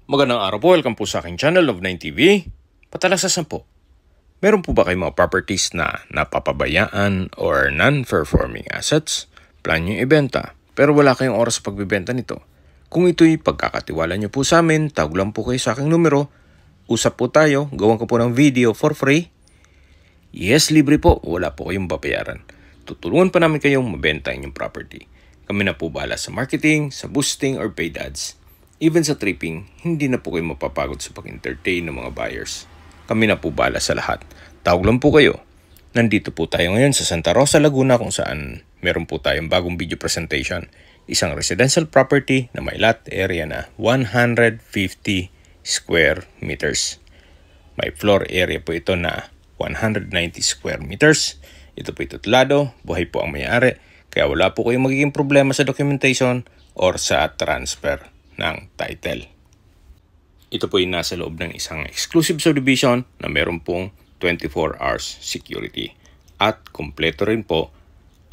Magandang araw po, welcome po sa aking channel of 9TV. Patalasasan po, meron po ba kayong mga properties na napapabayaan or non-performing assets? Plan nyo ibenta, pero wala kayong oras sa pagbibenta nito. Kung ito'y pagkakatiwala nyo po sa amin, tawag lang po kayo sa aking numero. Usap po tayo, gawan ko po ng video for free. Yes, libre po, wala po kayong babayaran. Tutulungan pa namin kayong mabenta inyong property. Kami na po bahala sa marketing, sa boosting or paid ads. Even sa tripping, hindi na po kayo mapapagod sa pag-entertain ng mga buyers. Kami na po bahala sa lahat. Tawag lang po kayo. Nandito po tayo ngayon sa Santa Rosa, Laguna kung saan meron po tayong bagong video presentation. Isang residential property na may lot area na 150 square meters. May floor area po ito na 190 square meters. Ito po itutlado, buhay po ang may-ari. Kaya wala po kayong magiging problema sa documentation or sa transfer ng title. Ito po ay nasa loob ng isang exclusive subdivision na meron pong 24 hours security at kumpleto rin po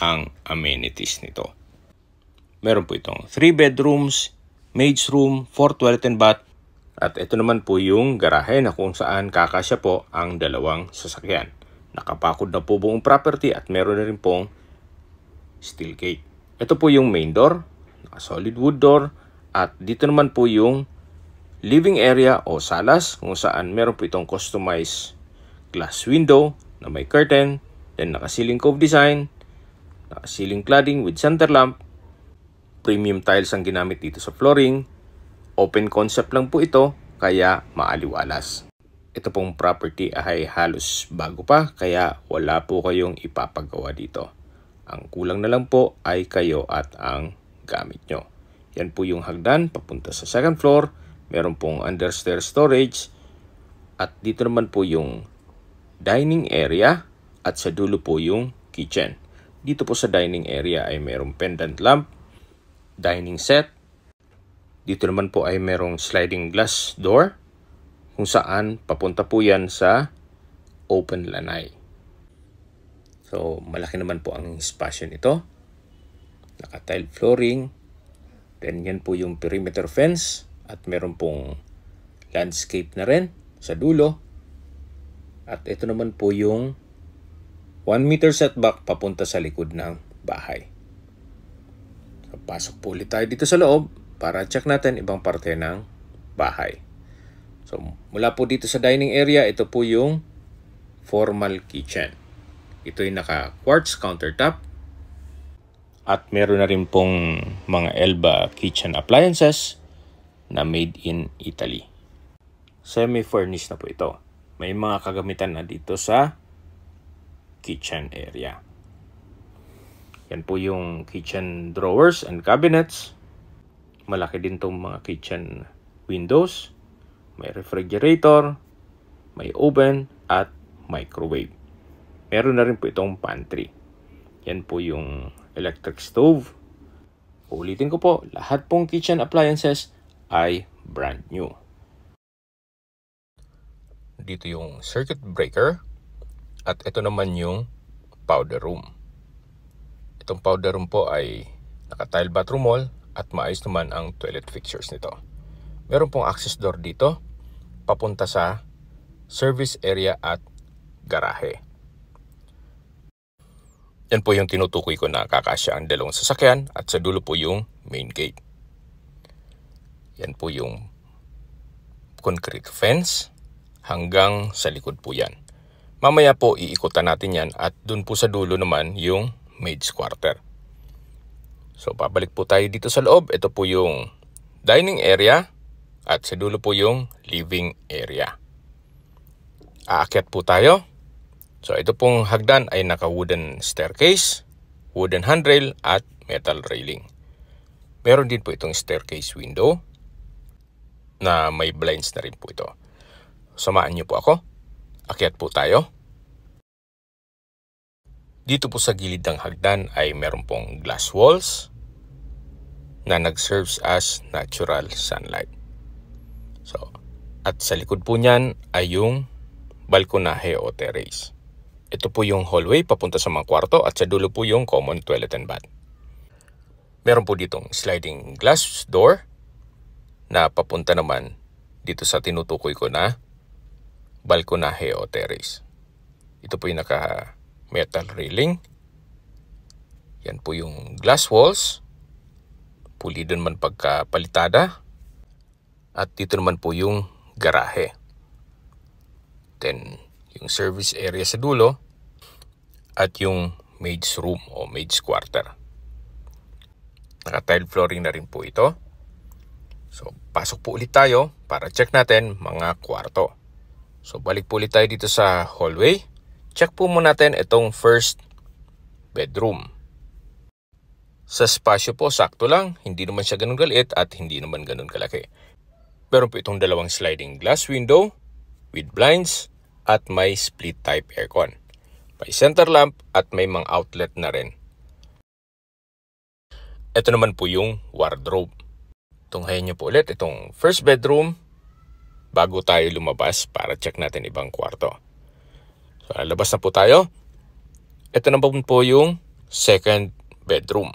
ang amenities nito. Meron po itong 3 bedrooms, maid's room, 4 toilet and bath at ito naman po yung garahe na kung saan kakasya po ang dalawang sasakyan. Nakapakod na po buong property at meron na rin pong steel gate. Ito po yung main door, solid wood door. At dito naman po yung living area o salas kung saan meron po itong customized glass window na may curtain, then naka-ceiling cove design, naka-ceiling cladding with center lamp, premium tiles ang ginamit dito sa flooring, open concept lang po ito kaya maaliwalas. Ito pong property ay halos bago pa kaya wala po kayong ipapagawa dito. Ang kulang na lang po ay kayo at ang gamit nyo. Yan po yung hagdan papunta sa second floor. Meron pong understairs storage. At dito naman po yung dining area. At sa dulo po yung kitchen. Dito po sa dining area ay merong pendant lamp, dining set. Dito naman po ay merong sliding glass door. Kung saan papunta po yan sa open lanai. So malaki naman po ang espasyo nito. Naka-tile flooring. Then yan po yung perimeter fence at meron pong landscape na rin sa dulo. At ito naman po yung 1 meter setback papunta sa likod ng bahay. So, pasok po ulit tayo dito sa loob para check natin ibang parte ng bahay. So mula po dito sa dining area, ito po yung formal kitchen. Ito yung naka quartz countertop. At meron na rin pong mga Elba kitchen appliances na made in Italy. Semi-furnished na po ito. May mga kagamitan na dito sa kitchen area. Yan po yung kitchen drawers and cabinets. Malaki din itong mga kitchen windows. May refrigerator, may oven at microwave. Meron na rin po itong pantry. Yan po yung electric stove. Ulitin ko po, lahat pong kitchen appliances ay brand new. Dito yung circuit breaker at ito naman yung powder room. Itong powder room po ay naka-tile bathroom wall at maayos naman ang toilet fixtures nito. Meron pong access door dito papunta sa service area at garahe. Yan po yung tinutukoy ko na kakasya ang dalawang sasakyan at sa dulo po yung main gate. Yan po yung concrete fence hanggang sa likod po yan. Mamaya po iikutan natin yan at dun po sa dulo naman yung maid's quarter. So pabalik po tayo dito sa loob. Ito po yung dining area at sa dulo po yung living area. Aakyat po tayo. So ito pong hagdan ay naka-wooden staircase, wooden handrail at metal railing. Meron din po itong staircase window na may blinds na rin po ito. Samahan niyo po ako. Akyat po tayo. Dito po sa gilid ng hagdan ay meron pong glass walls na nag-serves as natural sunlight. So, at sa likod po niyan ay yung balkonahe o terrace. Ito po yung hallway papunta sa mga kwarto at sa dulo po yung common toilet and bath. Meron po ditong sliding glass door na papunta naman dito sa tinutukoy ko na balkonahe o terrace. Ito po yung naka-metal railing. Yan po yung glass walls. Pulido naman pagkapalitada. At dito naman po yung garahe. Then, yung service area sa dulo. At yung maid's room o maid's quarter. Naka-tile flooring na rin po ito. So, pasok po ulit tayo para check natin mga kwarto. So, balik po ulit tayo dito sa hallway. Check po muna natin itong first bedroom. Sa spasyo po, sakto lang. Hindi naman siya ganun kaliit at hindi naman ganun kalaki. Meron po itong dalawang sliding glass window with blinds at may split type aircon. May center lamp at may mga outlet na rin. Ito naman po yung wardrobe. Tunghayan nyo po ulit itong first bedroom bago tayo lumabas para check natin ibang kwarto. So, labas na po tayo. Ito naman po yung second bedroom.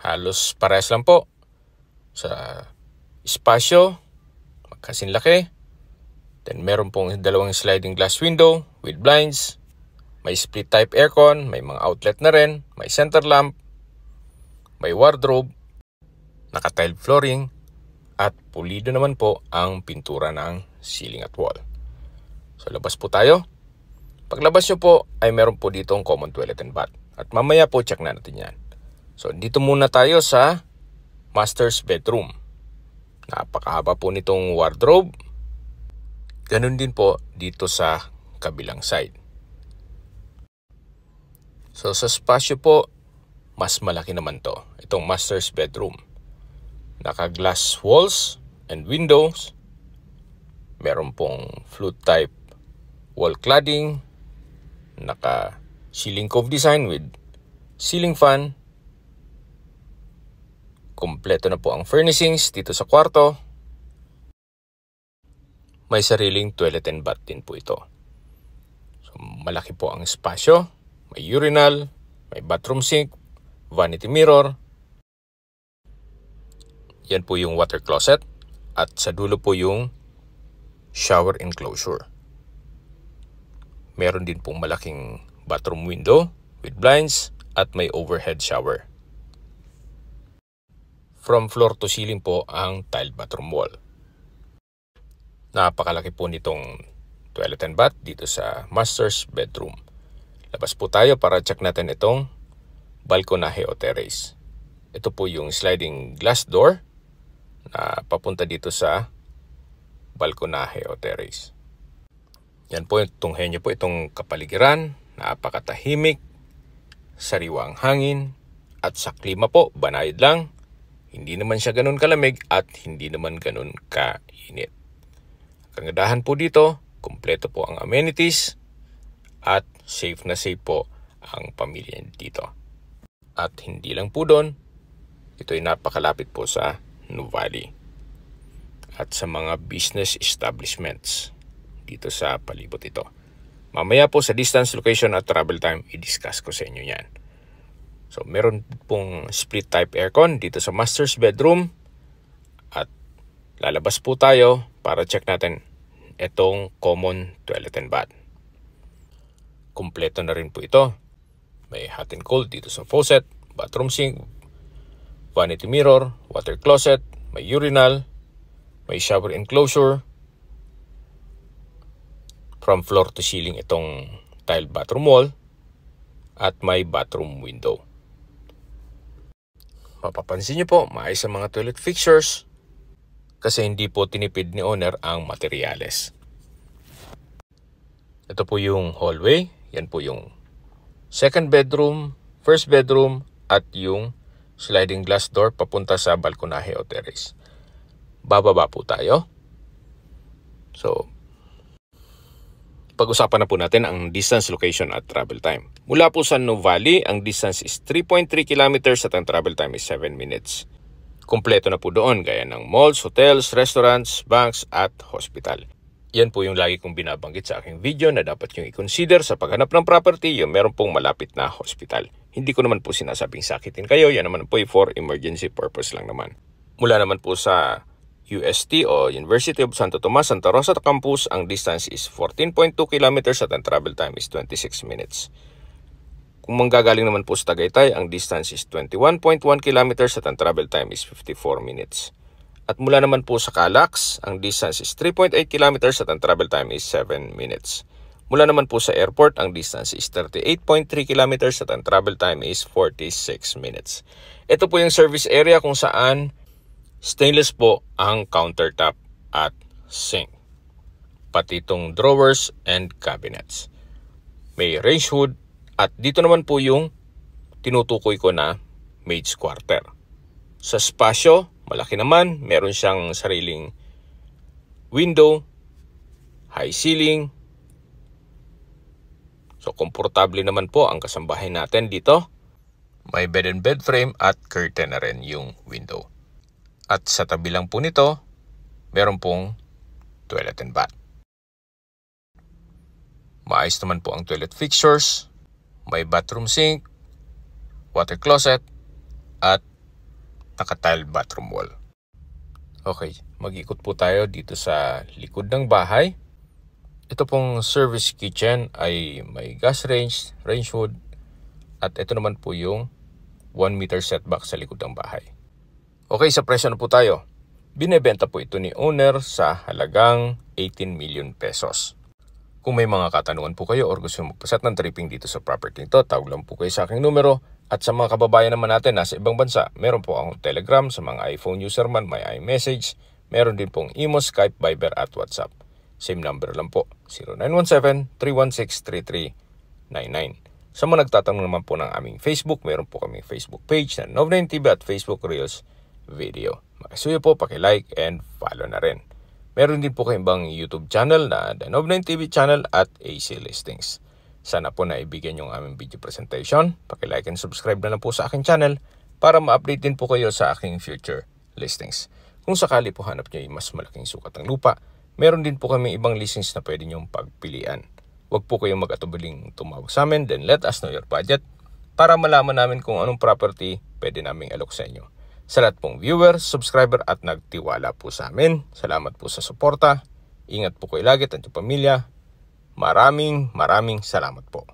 Halos parehas lang po. Sa espasyo, magkasinlaki. Then meron pong dalawang sliding glass window with blinds. May split type aircon, may mga outlet na rin, may center lamp, may wardrobe, naka-tile flooring, at pulido naman po ang pintura ng ceiling at wall. So labas po tayo. Paglabas nyo po ay meron po dito ang common toilet and bath. At mamaya po check na natin yan. So dito muna tayo sa master's bedroom. Napakahaba po nitong wardrobe. Ganun din po dito sa kabilang side. So sa spasyo po, mas malaki naman to. Itong master's bedroom. Naka-glass walls and windows. Meron pong flute type wall cladding. Naka-ceiling cove design with ceiling fan. Kompleto na po ang furnishings dito sa kwarto. May sariling toilet and bath din po ito. So, malaki po ang espasyo. May urinal, may bathroom sink, vanity mirror. Yan po yung water closet. At sa dulo po yung shower enclosure. Meron din pong malaking bathroom window with blinds at may overhead shower. From floor to ceiling po ang tiled bathroom wall. Napakalaki po nitong toilet and bath dito sa master's bedroom. Labas po tayo para check natin itong balkonahe o terrace. Ito po yung sliding glass door na papunta dito sa balkonahe o terrace. Yan po, tunghayan nyo po itong kapaligiran. Napakatahimik, sariwang hangin, at sa klima po, banayad lang. Hindi naman siya ganun kalamig at hindi naman ganun kainit. Kagandahan po dito, kumpleto po ang amenities at safe na safe po ang pamilya dito. At hindi lang po doon, ito ay napakalapit po sa Nuvali at sa mga business establishments dito sa palibot ito. Mamaya po sa distance, location at travel time, i-discuss ko sa inyo yan. So meron pong split type aircon dito sa master's bedroom at lalabas po tayo para check natin itong common toilet and bath. Kumpleto na rin po ito. May hot and cold dito sa faucet, bathroom sink, vanity mirror, water closet, may urinal, may shower enclosure. From floor to ceiling itong tiled bathroom wall at may bathroom window. Mapapansin nyo po, maayos ang mga toilet fixtures kasi hindi po tinipid ni owner ang materyales. Ito po yung hallway. Yan po yung second bedroom, first bedroom at yung sliding glass door papunta sa balkonahe o terrace. Bababa po tayo. So, pag-usapan na po natin ang distance, location at travel time. Mula po sa Nuvali, ang distance is 3.3 kilometers at ang travel time is 7 minutes. Kompleto na po doon gaya ng malls, hotels, restaurants, banks at hospital. Yan po yung lagi kong binabanggit sa aking video na dapat yung i-consider sa paghanap ng property yung meron pong malapit na hospital. Hindi ko naman po sinasabing sakitin kayo, yan naman po for emergency purpose lang naman. Mula naman po sa UST o University of Santo Tomas, Santa Rosa Campus, ang distance is 14.2 kilometers at ang travel time is 26 minutes. Kung manggagaling naman po sa Tagaytay, ang distance is 21.1 kilometers at ang travel time is 54 minutes. At mula naman po sa Calax, ang distance is 3.8 kilometers at ang travel time is 7 minutes. Mula naman po sa airport, ang distance is 38.3 kilometers at ang travel time is 46 minutes. Ito po yung service area kung saan stainless po ang countertop at sink. Pati itong drawers and cabinets. May range hood at dito naman po yung tinutukoy ko na maid's quarter. Sa spasyo, malaki naman. Meron siyang sariling window, high ceiling. So, komportable naman po ang kasambahay natin dito. May bed and bed frame at curtain na rin yung window. At sa tabi lang po nito, meron pong toilet and bath. Maayos naman po ang toilet fixtures. May bathroom sink, water closet, at naka-tiled bathroom wall. Okay, mag-ikot po tayo dito sa likod ng bahay. Ito pong service kitchen ay may gas range, range hood, at ito naman po yung 1 meter setback sa likod ng bahay. Okay, sa presyo na po tayo. Binebenta po ito ni owner sa halagang 18 million pesos. Kung may mga katanungan po kayo or gusto magpaset ng tripping dito sa property nito, tawag lang po kayo sa aking numero. At sa mga kababayan naman natin nasa ibang bansa, meron po akong Telegram sa mga iPhone user man, may iMessage. Meron din pong Imo, Skype, Viber at WhatsApp. Same number lang po, 0917-316-3399. Sa mga nagtatanong naman po ng aming Facebook, meron po kaming Facebook page na Nov9TV at Facebook Reels video. Makisuyo po, paki-like and follow na rin. Meron din po kayong ibang YouTube channel na The Nov9TV channel at AC Listings. Sana po naibigyan yung aming video presentation. Paki-like and subscribe na lang po sa aking channel para ma-update din po kayo sa aking future listings. Kung sakali po hanap nyo yung mas malaking sukat ng lupa, meron din po kami ibang listings na pwede nyong pagpilian. Huwag po kayong mag-atubiling tumawag sa amin, then let us know your budget para malaman namin kung anong property pwede naming alok sa inyo. Sa lahat pong viewer, subscriber at nagtiwala po sa amin, salamat po sa suporta. Ingat po kayo lagi at inyong pamilya. Maraming salamat po.